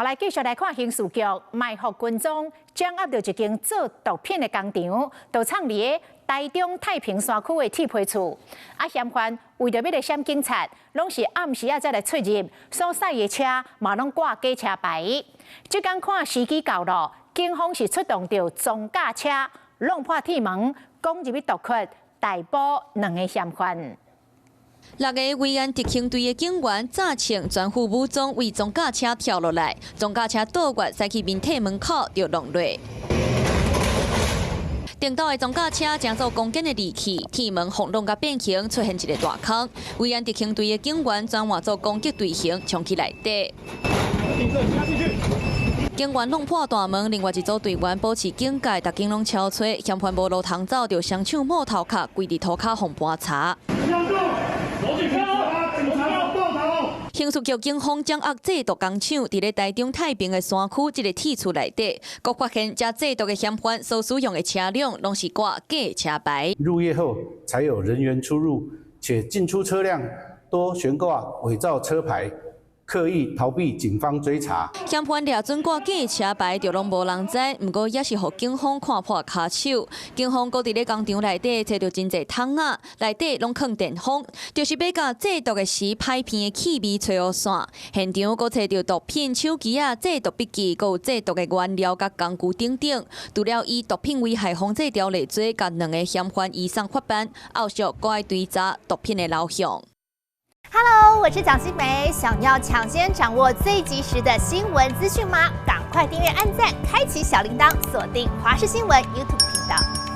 来继续来看刑事局卖服军中掌握到一间做毒品的工厂，就创伫个台中太平山区的铁皮厝。嫌犯为着要来闪警察，拢是暗时才来出入，所驶的车嘛拢挂假车牌。即间看时机到了，警方是出动着装甲车，弄破铁门，攻入去夺取，逮捕2个嫌犯。 6个维安特勤队的警员早穿全副武装，为装甲车跳落来，装甲车倒越驶去面体门口就弄落。顶到的装甲车正做攻坚的利器，铁门轰弄甲变形，出现一个大坑。维安特勤队的警员转换做攻击队形，冲去内底。 警员弄破大门，另外一组队员保持警戒，逐警拢超吹，嫌犯无路通走，就双手摸头壳，跪伫涂骹互盘查。 刑事局警方掌握制毒工厂，伫咧台中太平的山区一个铁厝内底，佫发现这制毒的嫌犯所使用的车辆拢是挂假车牌。入夜后才有人员出入，且进出车辆多悬挂伪造车牌。 刻意逃避警方追查，嫌犯掠准挂假车牌，就拢无人知，不过也是互警方看破骹手。警方搁伫咧工厂内底找到真侪桶仔，内底拢放电风，就是要甲制毒的时拍片的气味吹好散。现场搁找到毒品手机啊、制毒笔记，搁有制毒的原料甲工具等等。除了以毒品危害防治条例罪，甲2个嫌犯移送法办，后续搁爱追查毒品的流向。 Hello， 我是蒋欣梅。想要抢先掌握最及时的新闻资讯吗？赶快订阅、按赞、开启小铃铛，锁定华视新闻 YouTube 频道。